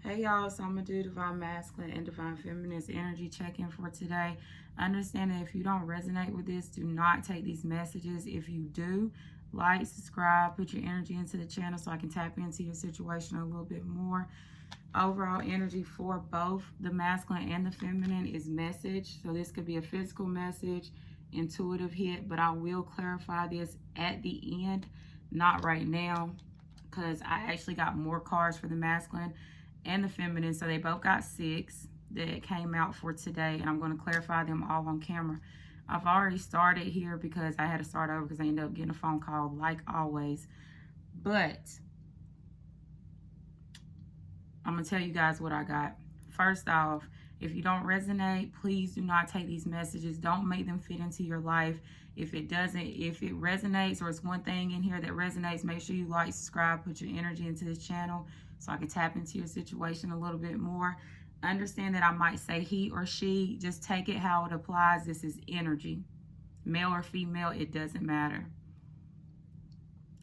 Hey y'all, so I'm gonna do Divine Masculine and Divine Feminine's energy check-in for today. Understand that if you don't resonate with this, do not take these messages. If you do, like, subscribe, put your energy into the channel so I can tap into your situation a little bit more. Overall energy for both the masculine and the feminine is message. So this could be a physical message, intuitive hit, but I will clarify this at the end, not right now, because I actually got more cards for the masculine and the feminine. So they both got 6 that came out for today, and I'm going to clarify them all on camera. I've already started here because I had to start over because I ended up getting a phone call like always. But I'm going to tell you guys what I got. First off, if you don't resonate, please do not take these messages. Don't make them fit into your life. If it resonates, or it's one thing in here that resonates, make sure you like, subscribe, put your energy into this channel so I can tap into your situation a little bit more. Understand that I might say he or she. Just take it how it applies. This is energy. Male or female, it doesn't matter.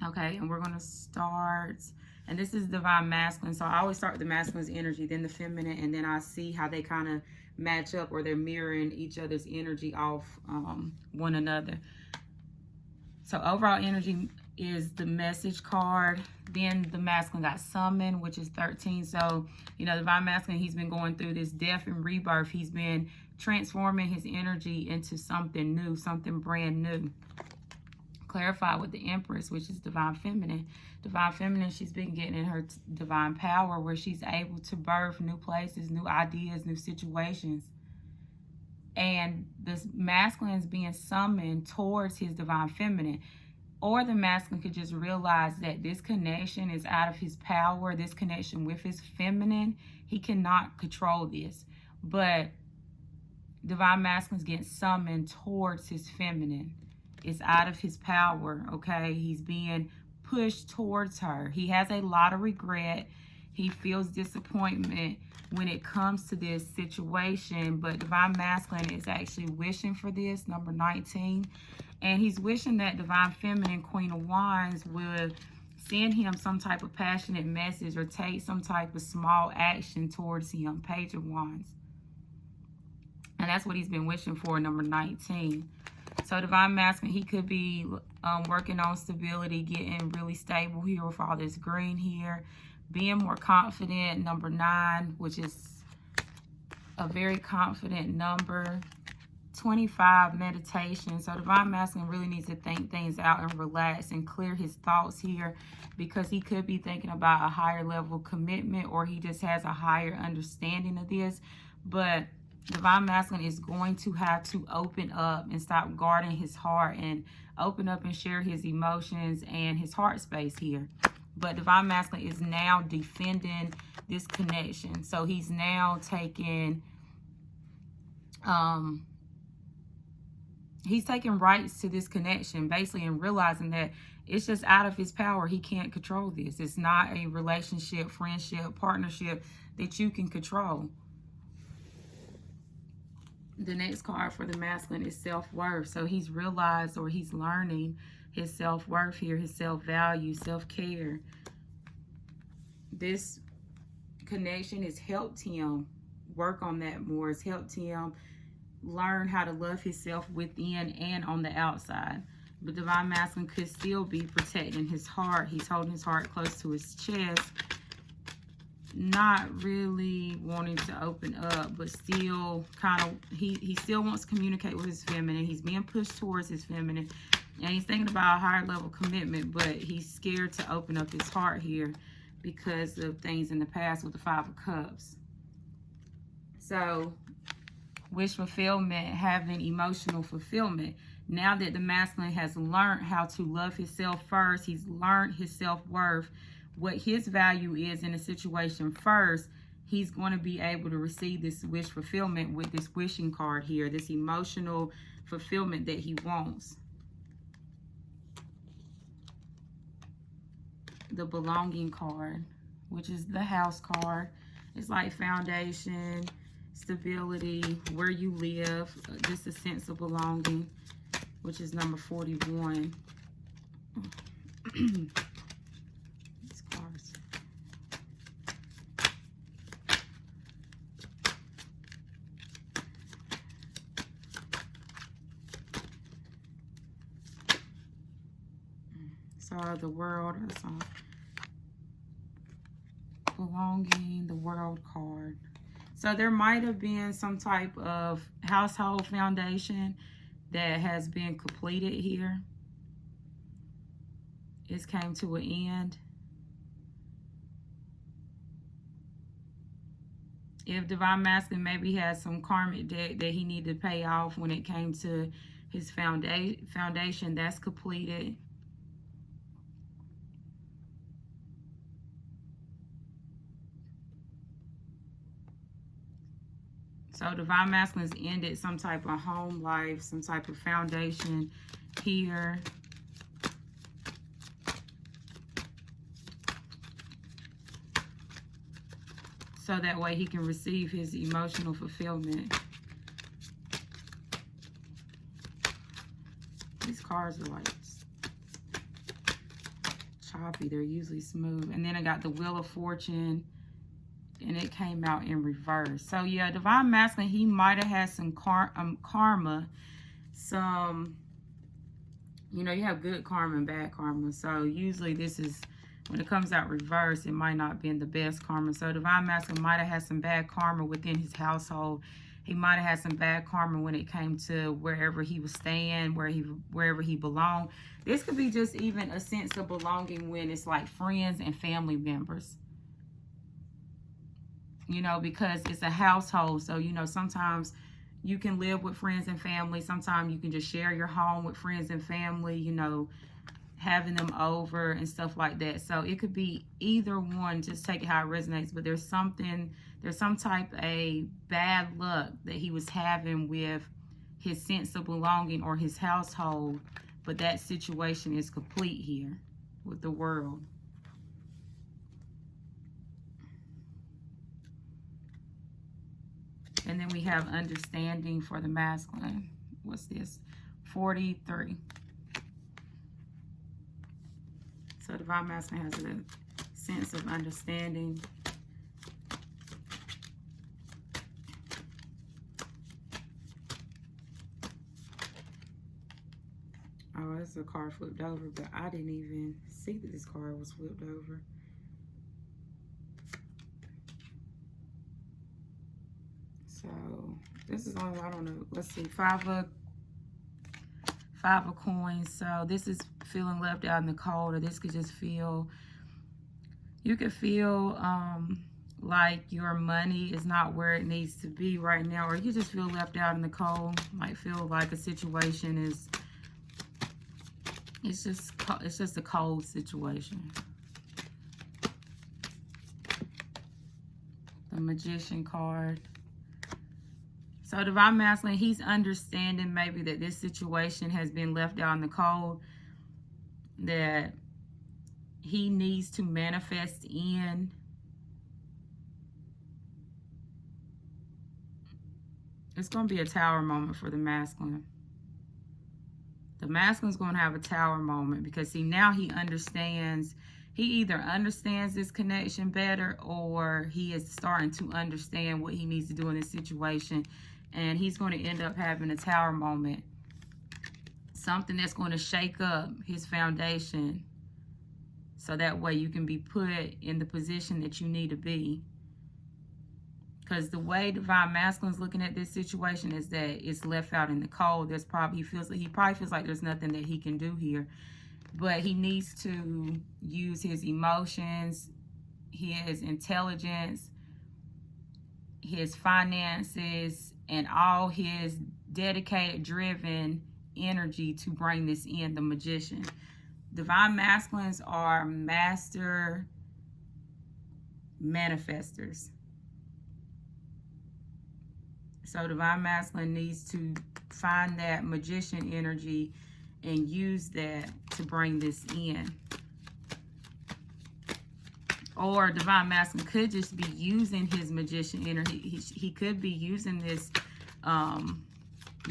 Okay, and we're going to start. And this is Divine Masculine. So I always start with the masculine's energy, then the feminine, and then I see how they kind of match up, or they're mirroring each other's energy off one another. So overall energy is the message card. Then the masculine got summon, which is 13. So, you know, Divine Masculine, he's been going through this death and rebirth. He's been transforming his energy into something new, something brand new. Clarify with the Empress, which is Divine Feminine. Divine Feminine, she's been getting in her divine power where she's able to birth new places, new ideas, new situations. And this masculine is being summoned towards his Divine Feminine. Or the masculine could just realize that this connection is out of his power, this connection with his feminine. He cannot control this. But Divine Masculine is getting summoned towards his feminine. It's out of his power, okay? He's being pushed towards her. He has a lot of regret. He feels disappointment when it comes to this situation, but Divine Masculine is actually wishing for this, number 19. And he's wishing that Divine Feminine, Queen of Wands, would send him some type of passionate message or take some type of small action towards him, Page of Wands. And that's what he's been wishing for, number 19. So Divine Masculine, he could be working on stability, getting really stable here with all this green here. Being more confident, number 9, which is a very confident number. 25, meditation. So Divine Masculine really needs to think things out and relax and clear his thoughts here, because he could be thinking about a higher level commitment, or he just has a higher understanding of this. But Divine Masculine is going to have to open up and stop guarding his heart and open up and share his emotions and his heart space here. But Divine Masculine is now defending this connection. So he's now taking rights to this connection, basically, and realizing that it's just out of his power. He can't control this. It's not a relationship, friendship, partnership that you can control. The next card for the masculine is self-worth. So he's realized, or he's learning his self-worth here, his self-value, self-care. This connection has helped him work on that more. It's helped him learn how to love himself within and on the outside. But Divine Masculine could still be protecting his heart. He's holding his heart close to his chest, not really wanting to open up, but still kind of, he still wants to communicate with his feminine. He's being pushed towards his feminine, and he's thinking about a higher level commitment, but he's scared to open up his heart here because of things in the past with the 5 of Cups. So wish fulfillment, having emotional fulfillment. Now that the masculine has learned how to love himself first, he's learned his self-worth, what his value is in a situation first, he's going to be able to receive this wish fulfillment with this wishing card here, this emotional fulfillment that he wants. The belonging card, which is the house card. It's like foundation, stability, where you live, just a sense of belonging, which is number 41. These cards. So the world, that's all. Belonging, the world card. So there might have been some type of household foundation that has been completed here. It's came to an end. If Divine Masculine maybe has some karmic debt that he needed to pay off when it came to his foundation, that's completed. So Divine Masculine's ended some type of home life, some type of foundation here. So that way he can receive his emotional fulfillment. These cards are like choppy. They're usually smooth. And then I got the Wheel of Fortune. And it came out in reverse. So yeah, Divine Masculine, he might have had some karma. Some, you know, you have good karma and bad karma. So usually this is, when it comes out reverse, it might not be in the best karma. So Divine Masculine might have had some bad karma within his household. He might have had some bad karma when it came to wherever he was staying, wherever he belonged. This could be just even a sense of belonging when it's like friends and family members. You know, because it's a household. So, you know, sometimes you can live with friends and family. Sometimes you can just share your home with friends and family, you know, having them over and stuff like that. So it could be either one, just take it how it resonates. But there's some type of bad luck that he was having with his sense of belonging or his household. But that situation is complete here with the World. And then we have understanding for the masculine. What's this? 43. So Divine Masculine has a sense of understanding. Oh, this is a card flipped over, but I didn't even see that this card was flipped over. So this is only, I don't know, let's see, five of coins. So this is feeling left out in the cold, or this could just feel, you could feel like your money is not where it needs to be right now, or you just feel left out in the cold. Might feel like a situation is, it's just a cold situation. The Magician card. So Divine Masculine, he's understanding maybe that this situation has been left out in the cold, that he needs to manifest in. It's going to be a tower moment for the masculine. The masculine's going to have a tower moment because, see, now he understands. He either understands this connection better, or he is starting to understand what he needs to do in this situation. And he's going to end up having a tower moment. Something that's going to shake up his foundation. So that way you can be put in the position that you need to be. Because the way Divine Masculine's looking at this situation is that it's left out in the cold. There's probably, he probably feels like there's nothing that he can do here. But he needs to use his emotions, his intelligence, his finances, and all his dedicated, driven energy to bring this in. The Magician. Divine Masculines are master manifestors. So Divine Masculine needs to find that Magician energy and use that to bring this in. Or Divine Masculine could just be using his Magician energy. He could be using this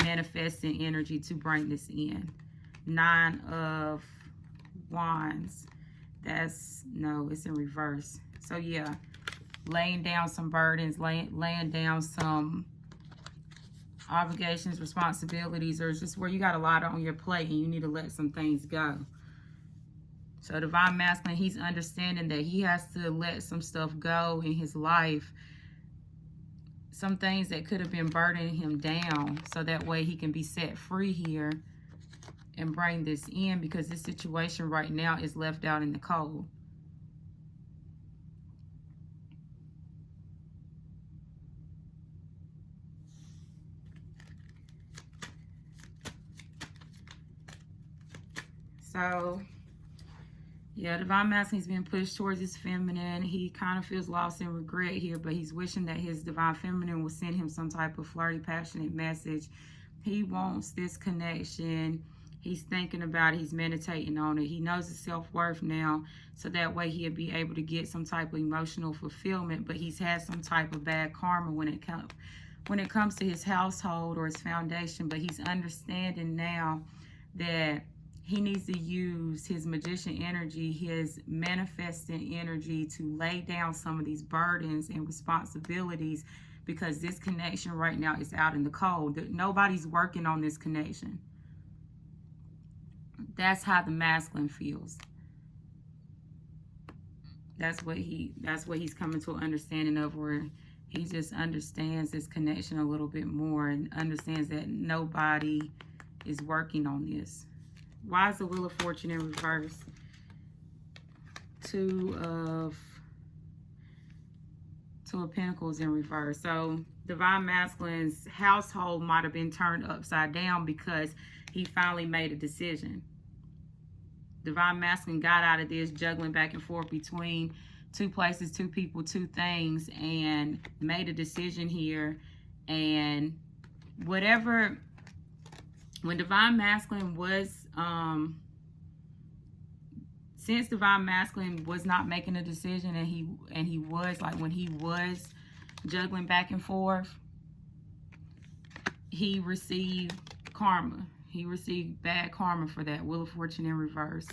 manifesting energy to bring this in. 9 of Wands. That's, no, it's in reverse. So yeah, laying down some burdens, laying down some obligations, responsibilities, or just where you got a lot on your plate and you need to let some things go. So divine masculine, he's understanding that he has to let some stuff go in his life, some things that could have been burdening him down, so that way he can be set free here and bring this in, because this situation right now is left out in the cold. So yeah, divine masculine is being pushed towards his feminine. He kind of feels lost and regret here, but he's wishing that his divine feminine will send him some type of flirty, passionate message. He wants this connection. He's thinking about it. He's meditating on it. He knows his self-worth now, so that way he'll be able to get some type of emotional fulfillment. But he's had some type of bad karma when it comes to his household or his foundation. But he's understanding now that he needs to use his magician energy, his manifesting energy, to lay down some of these burdens and responsibilities, because this connection right now is out in the cold. Nobody's working on this connection. That's how the masculine feels. That's what he's coming to an understanding of, where he just understands this connection a little bit more and understands that nobody is working on this. Why is the Wheel of Fortune in reverse? Two of Pentacles in reverse. So divine masculine's household might have been turned upside down because he finally made a decision. Divine masculine got out of this juggling back and forth between two places, two people, two things, and made a decision here. And whatever, when divine masculine was since divine masculine was not making a decision, and he was, like, when he was juggling back and forth, he received karma. He received bad karma for that. Wheel of Fortune in reverse.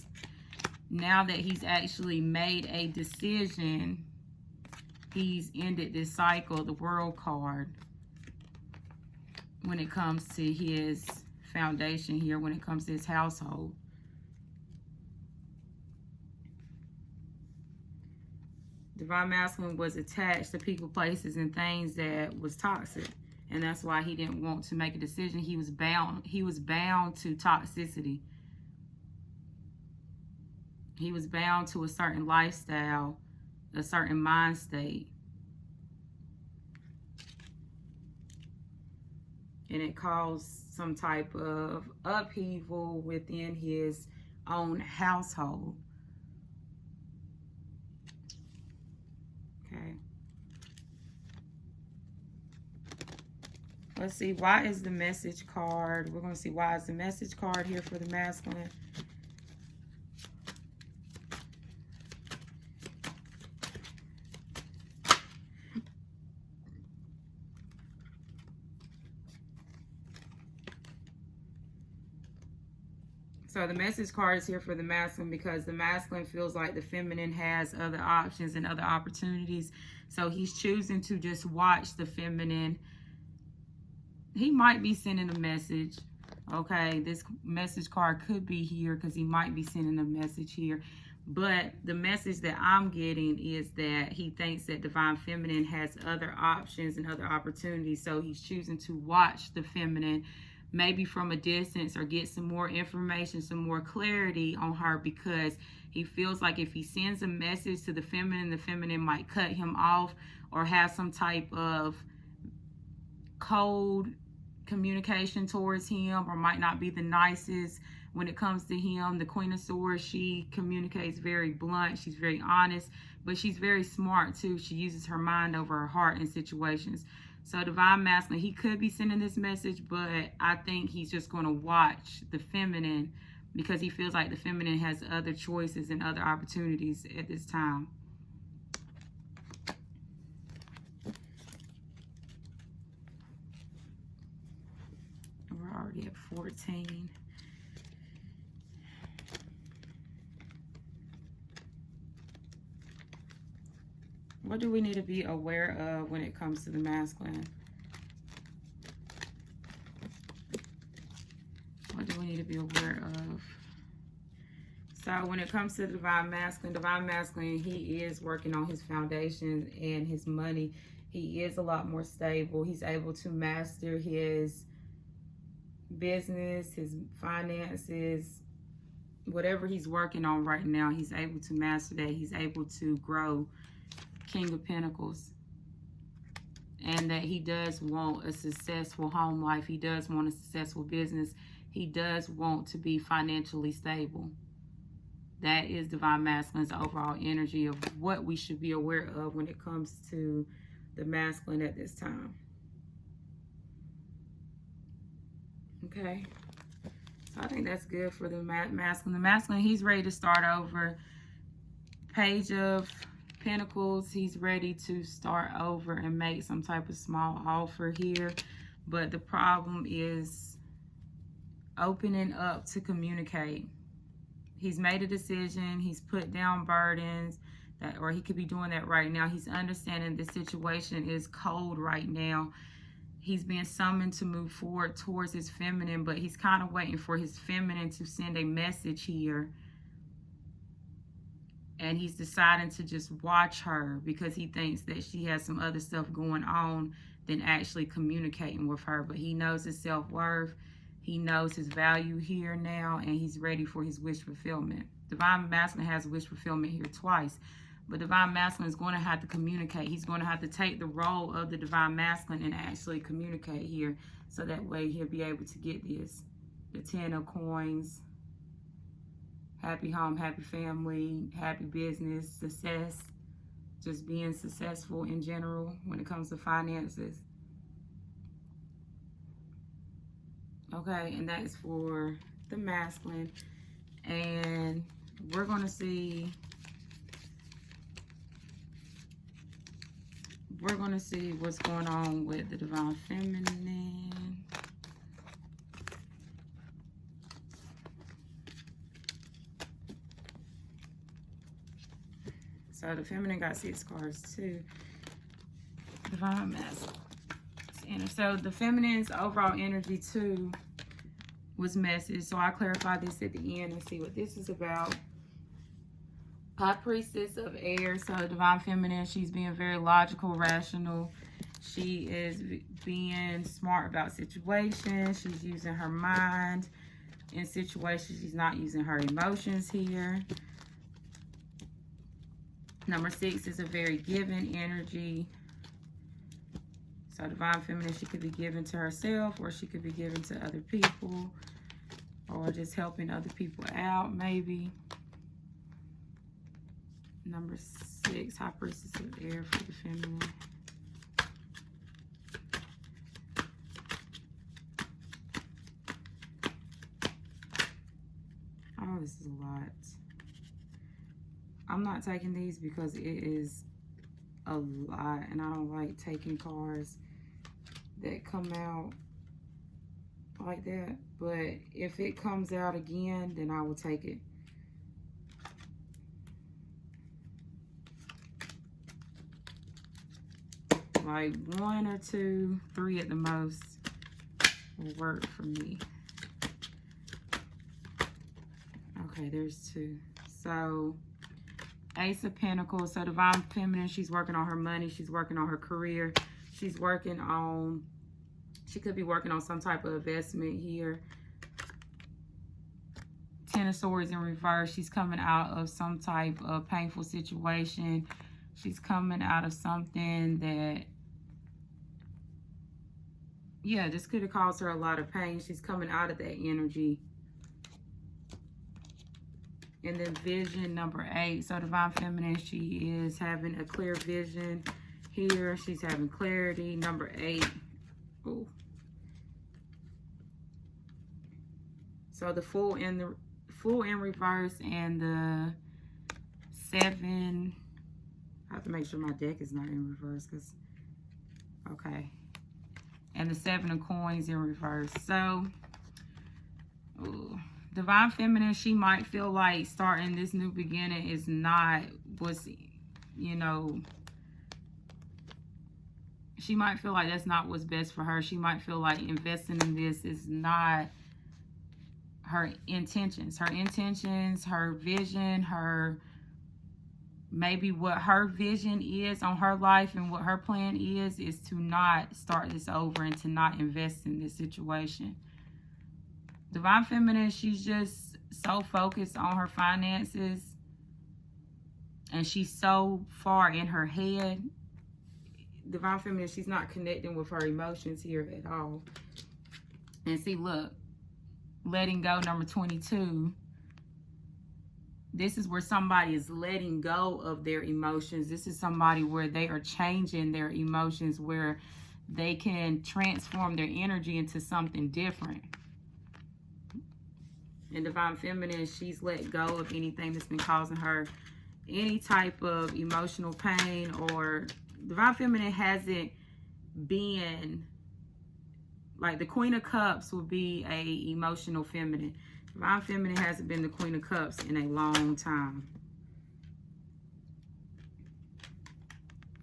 Now that he's actually made a decision, he's ended this cycle, the World card, when it comes to his foundation here, when it comes to his household. Divine masculine was attached to people, places, and things that was toxic. And that's why he didn't want to make a decision. He was bound to toxicity. He was bound to a certain lifestyle, a certain mind state. And it caused some type of upheaval within his own household. Okay. Let's see, why is the message card? We're going to see why is the message card here for the masculine. So the message card is here for the masculine because the masculine feels like the feminine has other options and other opportunities. So he's choosing to just watch the feminine. He might be sending a message. Okay, this message card could be here because he might be sending a message here. But the message that I'm getting is that he thinks that divine feminine has other options and other opportunities. So he's choosing to watch the feminine, maybe from a distance, or get some more information, some more clarity on her, because he feels like if he sends a message to the feminine might cut him off or have some type of cold communication towards him, or might not be the nicest when it comes to him. The Queen of Swords, she communicates very blunt. She's very honest, but she's very smart too. She uses her mind over her heart in situations. So divine masculine, he could be sending this message, but I think he's just going to watch the feminine because he feels like the feminine has other choices and other opportunities at this time. We're already at 14. What do we need to be aware of when it comes to the masculine? What do we need to be aware of? So when it comes to the Divine Masculine, he is working on his foundation and his money. He is a lot more stable. He's able to master his business, his finances, whatever he's working on right now. He's able to master that. He's able to grow. King of Pentacles. And that he does want a successful home life. He does want a successful business. He does want to be financially stable. That is Divine Masculine's overall energy of what we should be aware of when it comes to the masculine at this time. Okay. So I think that's good for the masculine. The masculine, he's ready to start over. Page of Pentacles, he's ready to start over and make some type of small offer here. But the problem is opening up to communicate. He's made a decision. He's put down burdens, or he could be doing that right now. He's understanding the situation is cold right now. He's being summoned to move forward towards his feminine, but he's kind of waiting for his feminine to send a message here. And he's deciding to just watch her because he thinks that she has some other stuff going on than actually communicating with her. But he knows his self-worth. He knows his value here now, and he's ready for his wish fulfillment. Divine Masculine has wish fulfillment here twice. But Divine Masculine is going to have to communicate. He's going to have to take the role of the Divine Masculine and actually communicate here. So that way he'll be able to get this. The 10 of Coins. Happy home, happy family, happy business, success. Just being successful in general when it comes to finances. Okay, and that is for the masculine. And we're going to see... We're going to see what's going on with the Divine Feminine. So the Feminine got 6 cards too. Divine Masculine. So the Feminine's overall energy too was message. So I'll clarify this at the end and see what this is about. High Priestess of Air. So Divine Feminine, she's being very logical, rational. She is being smart about situations. She's using her mind in situations. She's not using her emotions here. Number 6 is a very giving energy. So Divine Feminine, she could be given to herself, or she could be given to other people, or just helping other people out maybe. Number 6, High Priestess of Air for the Feminine. Oh, this is a lot. I'm not taking these because it is a lot, and I don't like taking cards that come out like that. But if it comes out again, then I will take it. Like 1 or 2, 3 at the most will work for me. Okay, there's 2. So Ace of Pentacles. So Divine Feminine, she's working on her money. She's working on her career. She's working on, she could be working on some type of investment here. 10 of Swords in reverse. She's coming out of some type of painful situation. She's coming out of something that, yeah, this could have caused her a lot of pain. She's coming out of that energy. And then vision number 8. So Divine Feminine, she is having a clear vision here. She's having clarity. Number 8. Ooh. So the Fool in reverse and the 7. I have to make sure my deck is not in reverse because, okay. And the 7 of Coins in reverse. So, ooh. Divine Feminine, she might feel like starting this new beginning is not what's, you know, she might feel like that's not what's best for her. She might feel like investing in this is not her intentions, her vision, maybe what her vision is on her life and what her plan is to not start this over and to not invest in this situation. Divine Feminine, she's just so focused on her finances, and she's so far in her head. Divine Feminine, she's not connecting with her emotions here at all. And see, look, letting go, number 22. This is where somebody is letting go of their emotions. This is somebody where they are changing their emotions, where they can transform their energy into something different. And Divine Feminine, she's let go of anything that's been causing her any type of emotional pain, or Divine Feminine hasn't been, like the Queen of Cups would be a emotional feminine. Divine Feminine hasn't been the Queen of Cups in a long time.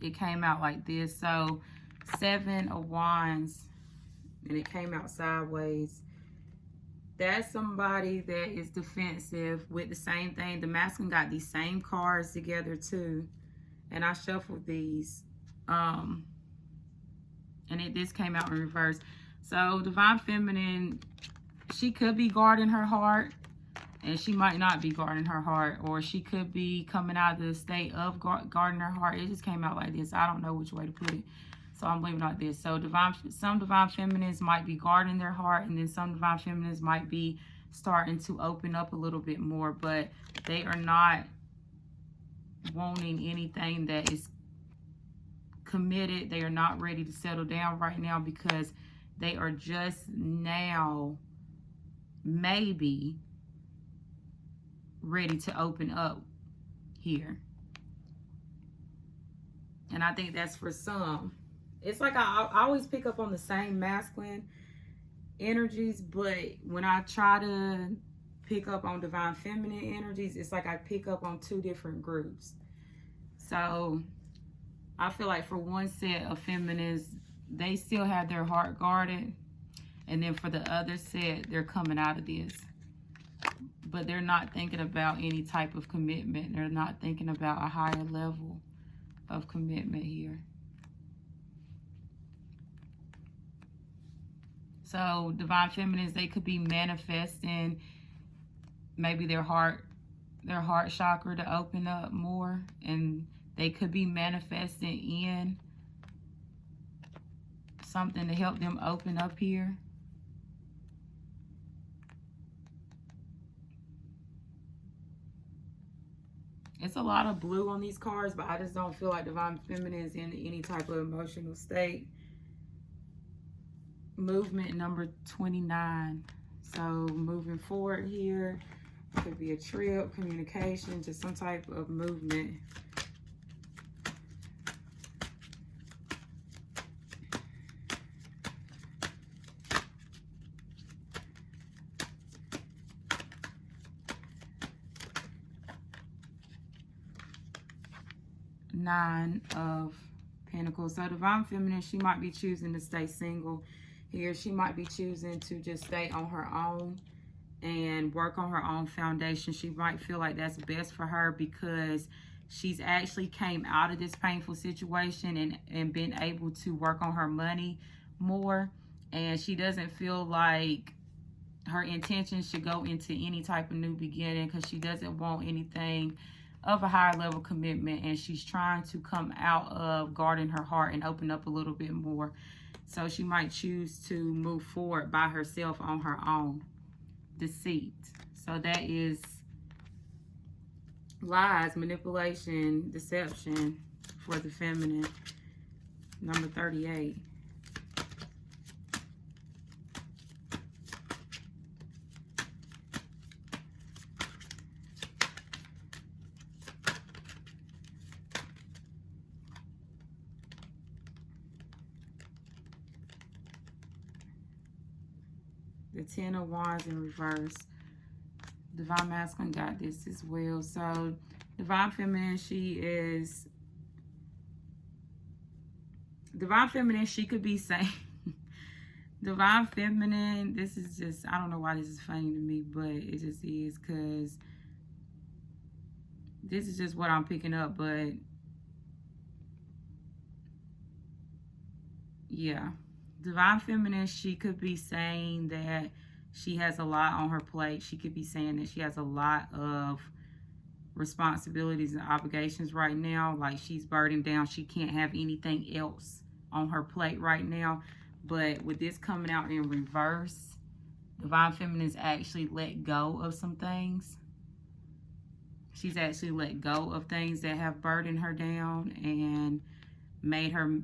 It came out like this. So 7 of Wands, and it came out sideways. That's somebody that is defensive with the same thing. The masculine got these same cards together too. And I shuffled these. And this came out in reverse. So Divine Feminine, she could be guarding her heart, and she might not be guarding her heart, or she could be coming out of the state of guarding her heart. It just came out like this. I don't know which way to put it, so I'm leaving it like this. So some Divine Feminines might be guarding their heart, and then some Divine Feminines might be starting to open up a little bit more, but they are not wanting anything that is committed. They are not ready to settle down right now, because they are just now maybe ready to open up here. And I think that's for some. It's like I always pick up on the same masculine energies, but when I try to pick up on Divine Feminine energies, it's like I pick up on two different groups. So I feel like for one set of feminines, they still have their heart guarded. And then for the other set, they're coming out of this. But they're not thinking about any type of commitment. They're not thinking about a higher level of commitment here. So Divine Feminines, they could be manifesting maybe their heart chakra to open up more, and they could be manifesting in something to help them open up here. It's a lot of blue on these cards, but I just don't feel like Divine Feminine is in any type of emotional state. Movement number 29. So moving forward here, could be a trip, communication, just some type of movement. Nine of Pentacles. So Divine Feminine, she might be choosing to stay single here. She might be choosing to just stay on her own and work on her own foundation. She might feel like that's best for her, because she's actually came out of this painful situation and been able to work on her money more. And she doesn't feel like her intentions should go into any type of new beginning, because she doesn't want anything of a higher level commitment, and she's trying to come out of guarding her heart and open up a little bit more. So she might choose to move forward by herself on her own. Deceit. So that is lies, manipulation, deception for the feminine. Number 38. The 10 of Wands in reverse. Divine Masculine got this as well. So Divine Feminine, Divine Feminine, she could be saying, Divine Feminine, this is just, I don't know why this is funny to me, but it just is, because this is just what I'm picking up. But yeah, Divine Feminine, she could be saying that she has a lot on her plate. She could be saying that she has a lot of responsibilities and obligations right now. Like, she's burdened down. She can't have anything else on her plate right now. But with this coming out in reverse, Divine Feminine's actually let go of some things. She's actually let go of things that have burdened her down and made her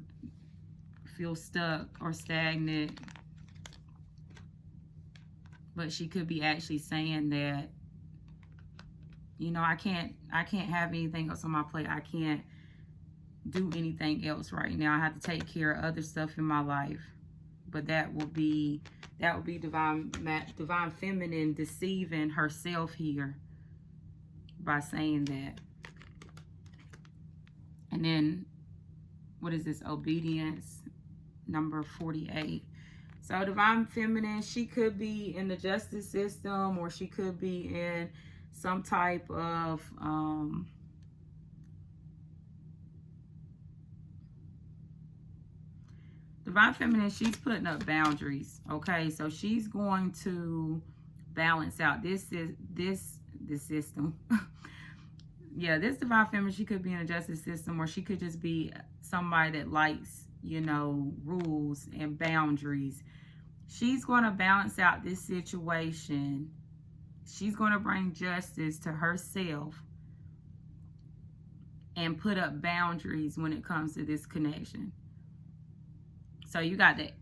feel stuck or stagnant. But she could be actually saying that, you know, I can't have anything else on my plate. I can't do anything else right now. I have to take care of other stuff in my life. But that would be Divine Feminine deceiving herself here by saying that. And then, what is this? Obedience, number 48. So Divine Feminine, she could be in the justice system, or she could be in some type of Divine Feminine, she's putting up boundaries. Okay, so she's going to balance out this system. Yeah, this Divine Feminine, she could be in a justice system, or she could just be somebody that likes, you know, rules and boundaries. She's going to balance out this situation. She's going to bring justice to herself and put up boundaries when it comes to this connection. So you got the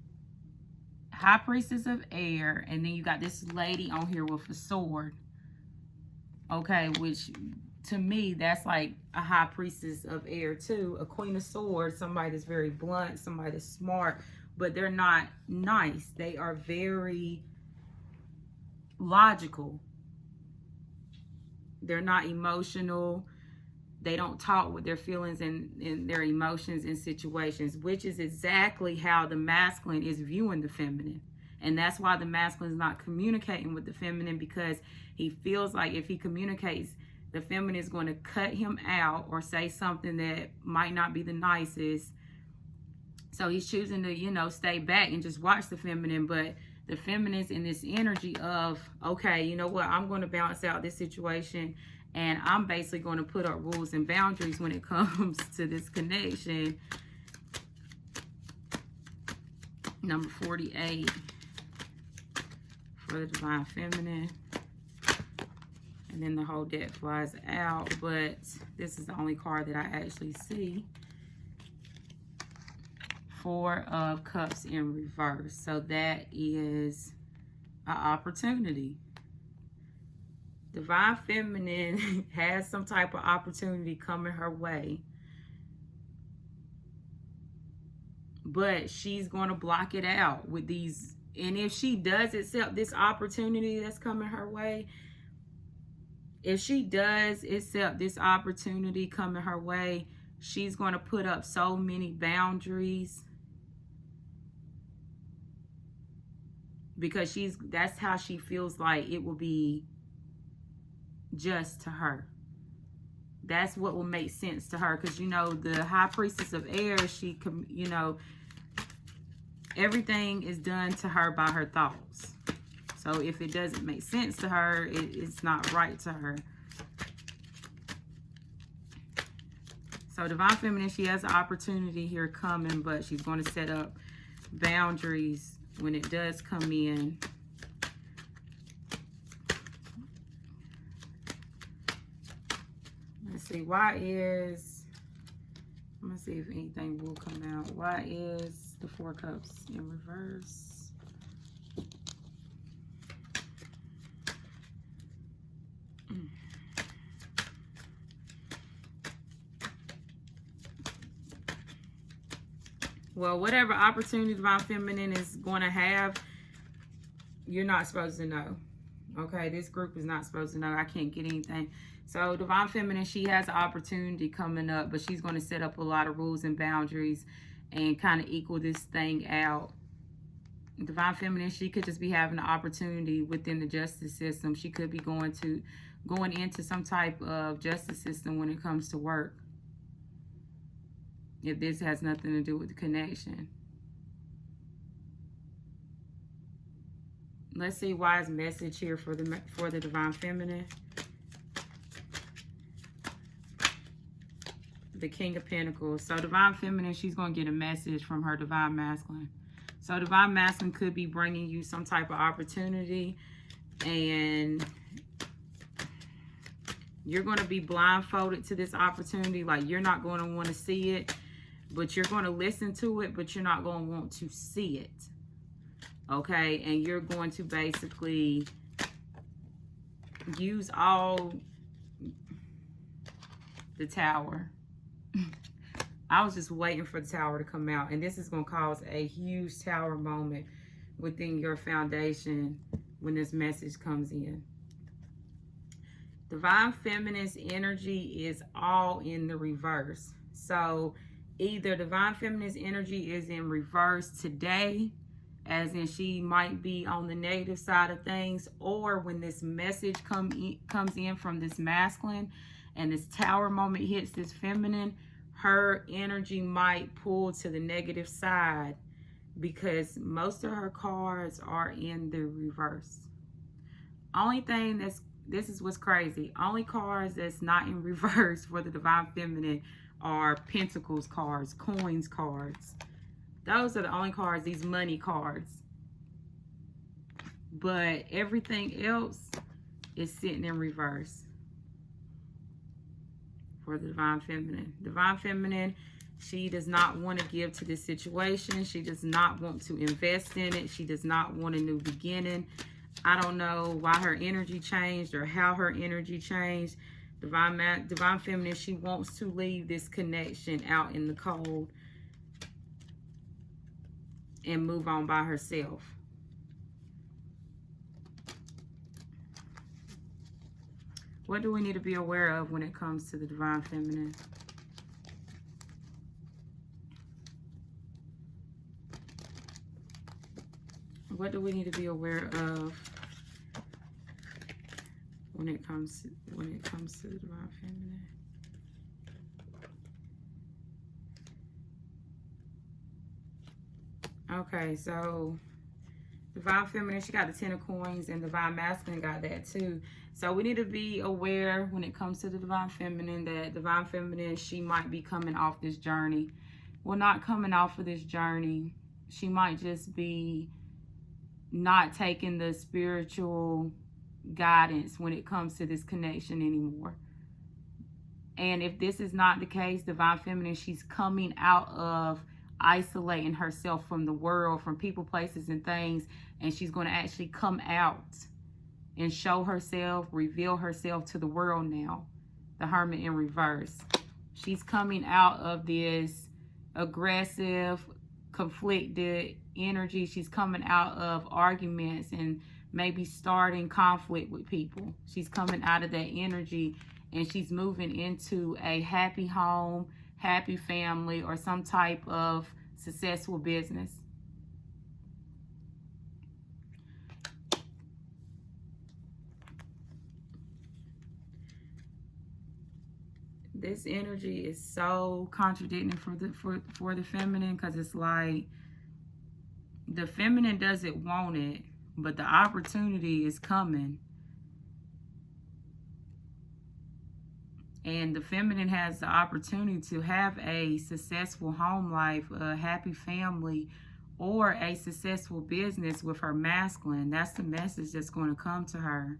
High Priestess of Air, and then you got this lady on here with a sword. Okay, which to me, that's like a High Priestess of Air too. A Queen of Swords, somebody that's very blunt, somebody that's smart, but they're not nice. They are very logical. They're not emotional. They don't talk with their feelings and their emotions in situations, which is exactly how the masculine is viewing the feminine. And that's why the masculine is not communicating with the feminine, because he feels like if he communicates, the feminine is going to cut him out or say something that might not be the nicest. So he's choosing to, you know, stay back and just watch the feminine. But the feminine's in this energy of, okay, you know what, I'm going to balance out this situation, and I'm basically going to put up rules and boundaries when it comes to this connection. Number 48 for the Divine Feminine. And then the whole deck flies out, but this is the only card that I actually see. 4 of Cups in reverse. So that is an opportunity. Divine Feminine has some type of opportunity coming her way, but she's going to block it out with these. And if she does accept this opportunity that's coming her way, if she does accept this opportunity coming her way, she's going to put up so many boundaries, because that's how she feels like it will be just to her. That's what will make sense to her, because, you know, the High Priestess of Air, she, you know, everything is done to her by her thoughts. So if it doesn't make sense to her, it's not right to her. So Divine Feminine, she has an opportunity here coming, but she's going to set up boundaries when it does come in. Let's see, I'm going to see if anything will come out. Why is the 4 Cups in reverse? Well, whatever opportunity Divine Feminine is going to have, you're not supposed to know. Okay, this group is not supposed to know. I can't get anything. So Divine Feminine, she has an opportunity coming up, but she's going to set up a lot of rules and boundaries and kind of equal this thing out. Divine Feminine, she could just be having an opportunity within the justice system. She could be going into some type of justice system when it comes to work. If this has nothing to do with the connection. Let's see wise message here for the Divine Feminine. The King of Pentacles. So Divine Feminine, she's going to get a message from her Divine Masculine. So Divine Masculine could be bringing you some type of opportunity, and you're going to be blindfolded to this opportunity. Like, you're not going to want to see it, but you're going to listen to it, but you're not going to want to see it. Okay? And you're going to basically use all the Tower. I was just waiting for the Tower to come out. And this is going to cause a huge Tower moment within your foundation when this message comes in. Divine Feminine's energy is all in the reverse. So either Divine Feminine's energy is in reverse today, as in she might be on the negative side of things, or when this message comes in from this masculine and this Tower moment hits this feminine, her energy might pull to the negative side because most of her cards are in the reverse. Only thing this is what's crazy. Only cards that's not in reverse for the Divine Feminine are Pentacles cards, Coins cards. Those are the only cards, these money cards. But everything else is sitting in reverse for the Divine Feminine. Divine Feminine, she does not want to give to this situation. She does not want to invest in it. She does not want a new beginning. I don't know why her energy changed or how her energy changed. Divine Feminine, she wants to leave this connection out in the cold and move on by herself. What do we need to be aware of when it comes to the Divine Feminine? What do we need to be aware of when it comes to the Divine Feminine? Okay, so Divine Feminine, she got the Ten of Coins, and Divine Masculine got that too. So we need to be aware when it comes to the Divine Feminine that Divine Feminine, she might be coming off this journey. Well, not coming off of this journey. She might just be not taking the spiritual guidance when it comes to this connection anymore. And if this is not the case, Divine Feminine, she's coming out of isolating herself from the world, from people, places, and things, and she's going to actually come out and show herself, reveal herself to the world now. The Hermit in reverse. She's coming out of this aggressive, conflicted energy. She's coming out of arguments and maybe starting conflict with people. She's coming out of that energy, and she's moving into a happy home, happy family, or some type of successful business. This energy is so contradicting for the feminine, because it's like the feminine doesn't want it, but the opportunity is coming. And the feminine has the opportunity to have a successful home life, a happy family, or a successful business with her masculine. That's the message that's going to come to her.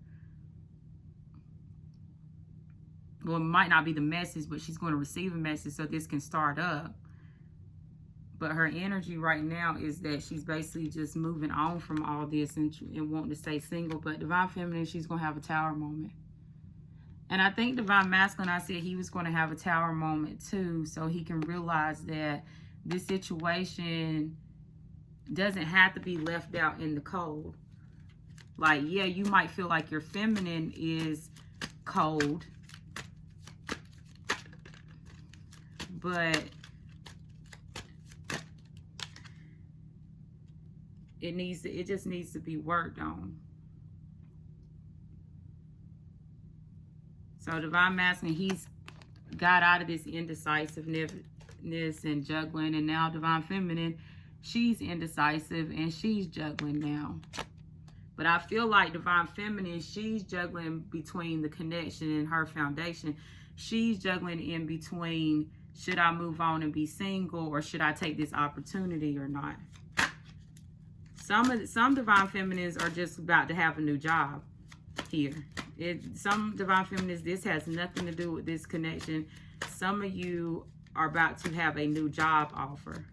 Well, it might not be the message, but she's going to receive a message so this can start up. But her energy right now is that she's basically just moving on from all this and wanting to stay single. But Divine Feminine, she's going to have a Tower moment. And I think Divine Masculine, I said he was going to have a Tower moment too, so he can realize that this situation doesn't have to be left out in the cold. Like, yeah, you might feel like your feminine is cold, but it just needs to be worked on. So divine masculine, he's got out of this indecisiveness and juggling, and now divine feminine, she's indecisive and she's juggling now. But I feel like divine feminine, she's juggling between the connection and her foundation. She's juggling in between, should I move on and be single, or should I take this opportunity or not? Some divine feminines are just about to have a new job here. Some divine feminines, this has nothing to do with this connection. Some of you are about to have a new job offer,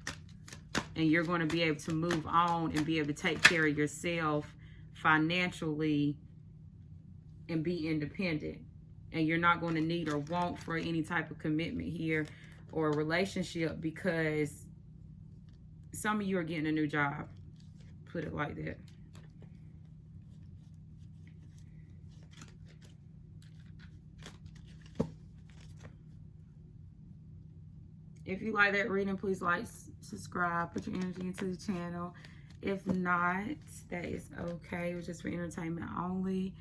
and you're going to be able to move on and be able to take care of yourself financially and be independent. And you're not going to need or want for any type of commitment here or a relationship, because some of you are getting a new job. Put it like that. If you like that reading, please like, subscribe, put your energy into the channel. If not, that is okay. It was just for entertainment only.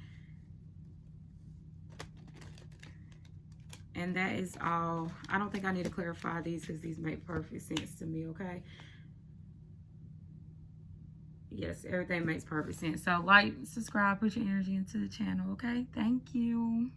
And that is all. I don't think I need to clarify these because these make perfect sense to me, okay? Yes, everything makes perfect sense. So like, subscribe, put your energy into the channel, okay? Thank you.